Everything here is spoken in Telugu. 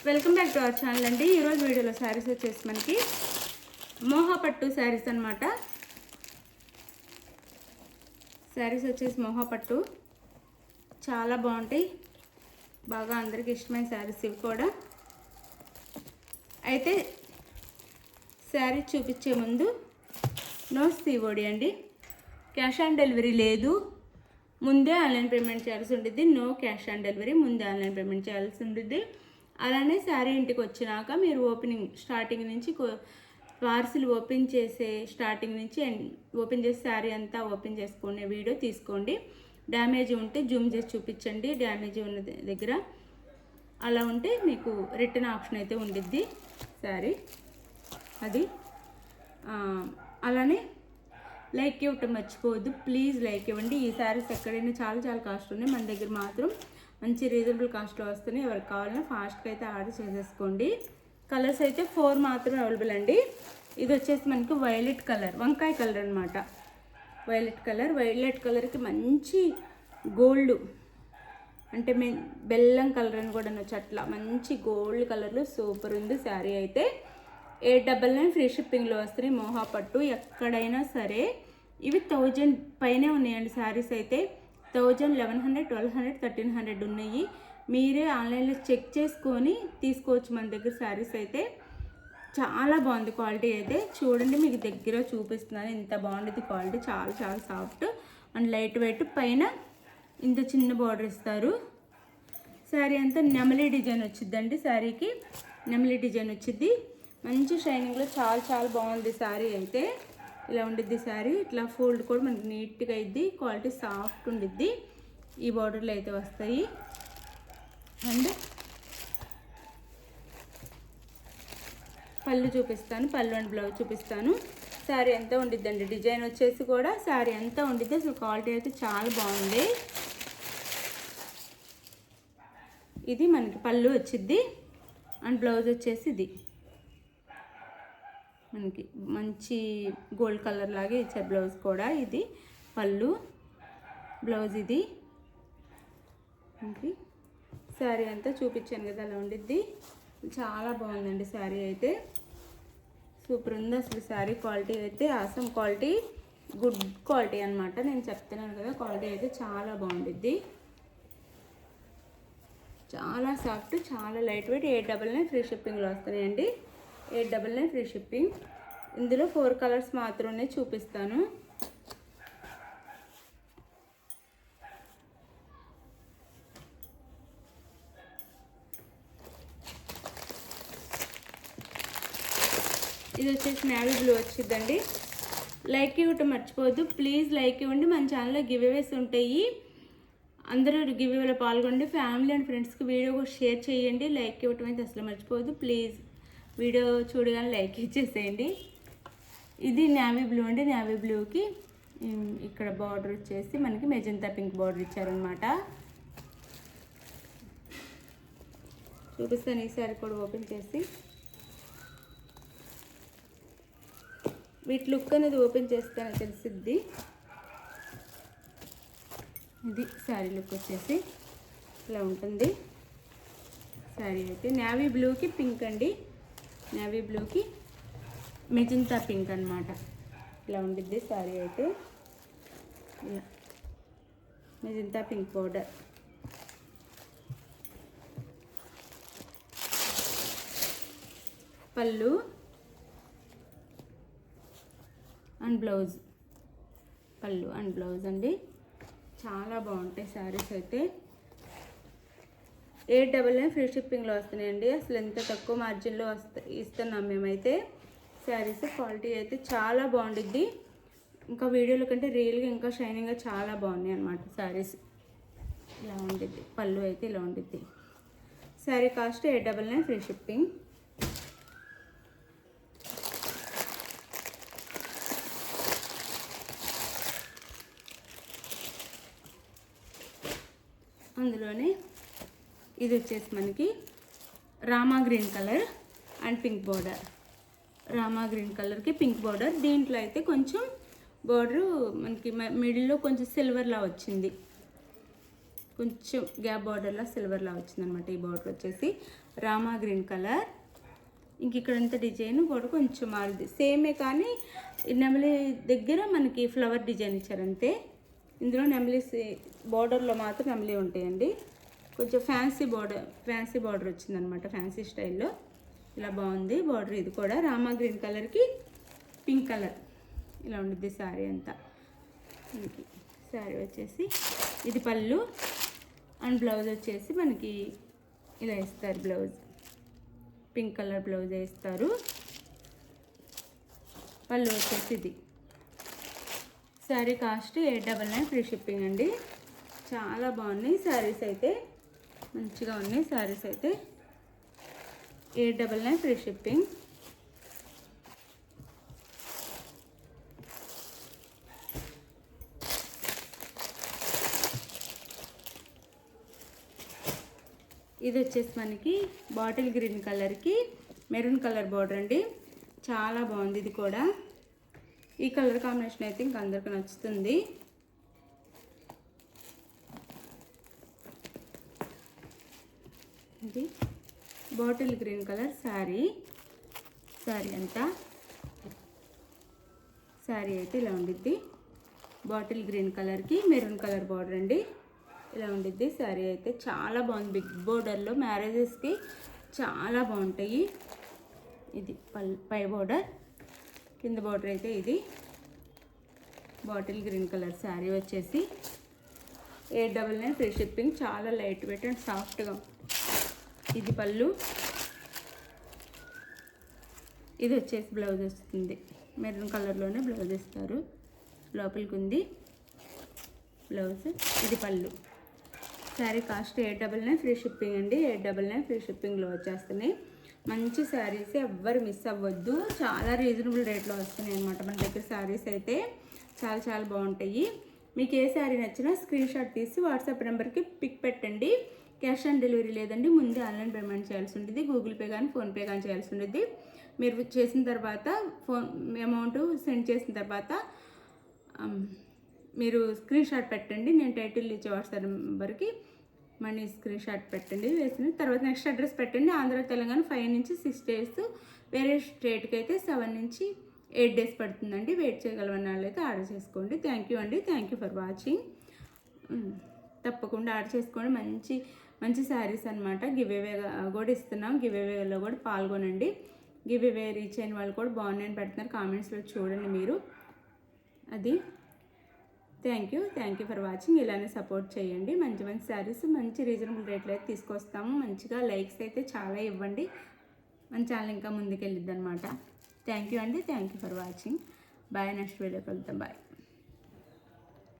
Welcome back to our channel అండి. ఈరోజు వీడియోలో శారీస్ వచ్చేసి మనకి మోహా పట్టు శారీస్ అనమాట. శారీస్ వచ్చేసి మోహా పట్టు చాలా బాగుంటాయి, బాగా అందరికి ఇష్టమైన శారీస్ ఇవి కూడా. అయితే శారీ చూపించే ముందు నో సిఓడి అండి, క్యాష్ ఆన్ డెలివరీ లేదు. ముందే ఆన్లైన్ పేమెంట్ చేయాల్సి ఉంటుంది. నో క్యాష్ ఆన్ డెలివరీ, ముందే ఆన్లైన్ పేమెంట్ చేయాల్సి ఉంటుంది. అలానే శారీ ఇంటికి వచ్చినాక మీరు స్టార్టింగ్ నుంచి పార్సిల్ ఓపెన్ చేసే స్టార్టింగ్ నుంచి ఓపెన్ చేసి శారీ అంతా ఓపెన్ చేసుకునే వీడియో తీసుకోండి. డ్యామేజ్ ఉంటే జూమ్ చేసి చూపించండి, డ్యామేజ్ ఉన్న దగ్గర. అలా ఉంటే మీకు రిటర్న్ ఆప్షన్ అయితే ఉండిద్ది శారీ అది. అలానే లైక్ ఇవ్వటం మర్చిపోవద్దు, ప్లీజ్ లైక్ ఇవ్వండి. ఈ శారీస్ ఎక్కడైనా చాలా చాలా కాస్ట్ ఉన్నాయి, మన దగ్గర మాత్రం మంచి రీజనబుల్ కాస్ట్లో వస్తున్నాయి. ఎవరికి కావాలన్నా ఫాస్ట్గా అయితే ఆర్డర్ చేసేసుకోండి. కలర్స్ అయితే 4 మాత్రమే అవైలబుల్ అండి. ఇది వచ్చేసి మనకి వైలెట్ కలర్, వంకాయ కలర్ అనమాట. వైలెట్ కలర్కి మంచి గోల్డ్ అంటే బెల్లం కలర్ అని కూడా అనొచ్చు, అట్లా మంచి గోల్డ్ కలర్లో సూపర్ ఉంది శారీ అయితే. 899 ఫ్రీ షిప్పింగ్లో వస్తున్నాయి. మోహా పట్టు ఎక్కడైనా సరే ఇవి 1000 పైనే ఉన్నాయండి శారీస్ అయితే. 1000, 1100, 1200, 1300 ఉన్నాయి. మీరే ఆన్లైన్లో చెక్ చేసుకొని తీసుకోవచ్చు మన దగ్గర శారీస్ అయితే. చాలా బాగుంది క్వాలిటీ అయితే. చూడండి, మీకు దగ్గర చూపిస్తున్నాను, ఇంత బాగుంటుంది క్వాలిటీ. చాలా చాలా సాఫ్ట్ అండ్ లైట్ వెయిట్. పైన ఇంత చిన్న బార్డర్ ఇస్తారు. శారీ అంతా నెమలి డిజైన్ వచ్చిందండి. శారీకి నెమలి డిజైన్ వచ్చింది. మంచి షైనింగ్లో చాలా చాలా బాగుంది శారీ అయితే. ఇలా ఉండిద్ది శారీ. ఇట్లా ఫోల్డ్ కూడా మనకి నీట్గా అయింది, క్వాలిటీ సాఫ్ట్ ఉండిద్ది. ఈ బార్డర్లు అయితే వస్తాయి. అండ్ పళ్ళు చూపిస్తాను, పళ్ళు అండ్ బ్లౌజ్ చూపిస్తాను. శారీ ఎంత ఉండిద్దండి, డిజైన్ వచ్చేసి కూడా శారీ ఎంత ఉండిద్ది. అసలు క్వాలిటీ అయితే చాలా బాగుంది. ఇది మనకి పళ్ళు వచ్చిద్ది అండ్ బ్లౌజ్ వచ్చేసి ఇది మనకి మంచి గోల్డ్ కలర్ లాగే ఇచ్చే బ్లౌజ్ కూడా. ఇది పళ్ళు, బ్లౌజ్ ఇది. మనకి శారీ అంతా చూపించాను కదా, అలా ఉండిద్ది. చాలా బాగుందండి శారీ అయితే. సూపర్ ఉంది అసలు శారీ. క్వాలిటీ అయితే ఆసమ్ క్వాలిటీ, గుడ్ క్వాలిటీ అనమాట. నేను చెప్తున్నాను కదా, క్వాలిటీ అయితే చాలా బాగుండిద్ది. చాలా సాఫ్ట్, చాలా లైట్ వెయిట్. 899 ఫ్రీ షిప్పింగ్లో వస్తున్నాయండి. 899 ఫ్రీ షిప్పింగ్. ఇందులో 4 కలర్స్ మాత్రమే చూపిస్తాను. ఇది వచ్చేసి నేవీ బ్లూ వచ్చిందండి. లైక్ ఇవ్వటం మర్చిపోవద్దు, ప్లీజ్ లైక్ ఇవ్వండి. మన ఛానల్లో గివ్ అవేస్ ఉంటాయి, అందరూ గివ్ అవేలో పాల్గొండి. ఫ్యామిలీ అండ్ ఫ్రెండ్స్కి వీడియో కూడా షేర్ చేయండి. లైక్ ఇవ్వటం అయితే అసలు మర్చిపోవద్దు ప్లీజ్. వీడియో చూడగానే లైక్ ఇచ్చేసేయండి. ఇది నేవీ బ్లూ అండి. నేవీ బ్లూకి ఇక్కడ బార్డర్ వచ్చేసి మనకి మెజంతా పింక్ బార్డర్ ఇచ్చారనమాట. చూపిస్తాను ఈసారి కూడా ఓపెన్ చేసి. వీటి లుక్ అనేది ఓపెన్ చేస్తేనే తెలిసిద్ది. ఇది శారీ లుక్ వచ్చేసి ఇలా ఉంటుంది శారీ అయితే. నేవీ బ్లూకి పింక్ అండి, నేవీ బ్లూకి మెజంతా పింక్ అనమాట. ఇలా ఉండిద్ది శారీ అయితే. ఇలా మెజంతా పింక్ పౌడర్. పళ్ళు అండ్ బ్లౌజ్, పళ్ళు అండ్ బ్లౌజ్ అండి. చాలా బాగుంటాయి శారీస్ అయితే. 899 ఫ్రీ షిప్పింగ్లో వస్తున్నాయండి. అసలు ఎంత తక్కువ మార్జిన్లో ఇస్తున్నాం మేమైతే. శారీస్ క్వాలిటీ అయితే చాలా బాగుండిద్ది. ఇంకా వీడియోల కంటే రియల్గా ఇంకా షైనింగ్గా చాలా బాగున్నాయి అన్నమాట శారీస్. ఇలా ఉండిద్ది పళ్ళు అయితే, ఇలా ఉండిద్ది. Sari cost 899 free shipping. అందులోనే ఇది వచ్చేసి మనకి Rama green colour and pink border. Rama green కలర్కి పింక్ బార్డర్. దీంట్లో అయితే కొంచెం బార్డరు మనకి మిడిల్లో కొంచెం సిల్వర్లా వచ్చింది. కొంచెం గ్యాప్ బార్డర్లో సిల్వర్లా వచ్చిందనమాట. ఈ బార్డర్ వచ్చేసి రామా గ్రీన్ కలర్. ఇంక ఇక్కడంతా డిజైన్ కూడా కొంచెం మారింది, సేమే కానీ నెమలి దగ్గర మనకి ఫ్లవర్ డిజైన్ ఇచ్చారంతే. ఇందులో నెమలి బార్డర్లో మాత్రం నెమలి ఉంటాయండి. కొంచెం ఫ్యాన్సీ బార్డర్ వచ్చిందనమాట, ఫ్యాన్సీ స్టైల్లో. ఇలా బాగుంది బార్డర్. ఇది కూడా రామా గ్రీన్ కలర్కి పింక్ కలర్ ఇలా ఉండిద్ది శారీ అంతా. శారీ వచ్చేసి ఇది పళ్ళు అండ్ బ్లౌజ్ వచ్చేసి మనకి ఇలా ఇస్తారు. బ్లౌజ్ పింక్ కలర్ బ్లౌజ్ వేస్తారు. పళ్ళు వచ్చేసి ఇది. శారీ కాస్ట్ 899 ఫ్రీ షిప్పింగ్ అండి. చాలా బాగున్నాయి శారీస్ అయితే, మంచిగా ఉన్నాయి శారీస్ అయితే. 899 ఫ్రీ షిప్పింగ్. ఇది వచ్చేసి మనకి బాటిల్ గ్రీన్ కలర్కి మెరూన్ కలర్ బార్డర్ అండి. చాలా బాగుంది ఇది కూడా. ఈ కలర్ కాంబినేషన్ అయితే ఇంక అందరికీ నచ్చుతుంది. ఇది బాటిల్ గ్రీన్ కలర్ శారీ అంతా. శారీ అయితే ఇలా ఉండిద్ది. బాటిల్ గ్రీన్ కలర్కి మెరూన్ కలర్ బార్డర్ అండి. ఇలా ఉండిద్ది శారీ అయితే. చాలా బాగుంది, బిగ్ బోర్డర్లో మ్యారేజెస్కి చాలా బాగుంటాయి. ఇది పై బోర్డర్, కింద బోర్డర్ అయితే ఇది. బాటిల్ గ్రీన్ కలర్ శారీ వచ్చేసి 899 ఫ్రీ షిప్పింగ్. చాలా లైట్ వెయిట్ అండ్ సాఫ్ట్గా. ఇది పళ్ళు. ఇది వచ్చేసి బ్లౌజ్ వస్తుంది, మెరూన్ కలర్లోనే బ్లౌజ్ ఇస్తారు. లోపలికి ఉంది బ్లౌజ్. ఇది పళ్ళు. శారీ కాస్ట్ 899 ఫ్రీ షిప్పింగ్ అండి. 899 ఫ్రీ షిప్పింగ్లో వచ్చేస్తున్నాయి. మంచి శారీస్, ఎవ్వరు మిస్ అవ్వద్దు. చాలా రీజనబుల్ రేట్లో వస్తున్నాయి అనమాట మన దగ్గర. శారీస్ అయితే చాలా చాలా బాగుంటాయి. మీకు ఏ శారీ నచ్చినా స్క్రీన్ షాట్ తీసి వాట్సాప్ నెంబర్కి పిక్ పెట్టండి. క్యాష్ ఆన్ డెలివరీ లేదండి, ముందే ఆన్లైన్ పేమెంట్ చేయాల్సి ఉంటుంది. గూగుల్ పే కానీ ఫోన్పే కానీ చేయాల్సి ఉంటుంది. మీరు చేసిన తర్వాత అమౌంట్ సెండ్ చేసిన తర్వాత మీరు స్క్రీన్ షాట్ పెట్టండి. నేను టైటిల్ ఇచ్చే వాట్సాప్ నెంబర్కి మనీ స్క్రీన్ షాట్ పెట్టండి. వేసిన తర్వాత నెక్స్ట్ అడ్రస్ పెట్టండి. ఆంధ్ర తెలంగాణ 5 నుంచి 6 డేస్, వేరే స్టేట్కి అయితే 7 నుంచి 8 డేస్ పడుతుందండి. వెయిట్ చేయగలవన్న వాళ్ళైతే ఆర్డర్ చేసుకోండి. థ్యాంక్ యూ అండి. Thank you for watching. తప్పకుండా ఆర్డర్ చేసుకోండి. మంచి మంచి శారీస్ అనమాట. గివ్ అవే కూడా ఇస్తున్నాం. గివ్ అవేలో కూడా పాల్గొనండి. గివ్ అవే రీచ్ అయిన వాళ్ళు కూడా బాగున్నాయని పెడుతున్నారు. కామెంట్స్లో చూడండి మీరు. అది థ్యాంక్ యూ ఫర్ వాచింగ్. ఇలానే సపోర్ట్ చేయండి. మంచి మంచి శారీస్ మంచి రీజనబుల్ రేట్లో అయితే తీసుకొస్తాము. మంచిగా లైక్స్ అయితే చాలా ఇవ్వండి. మన ఛానల్ ఇంకా ముందుకు వెళ్ళిద్ది అనమాట. థ్యాంక్ యూ అండి. Thank you for watching. Bye. Next video కలుద్దాం. బాయ్.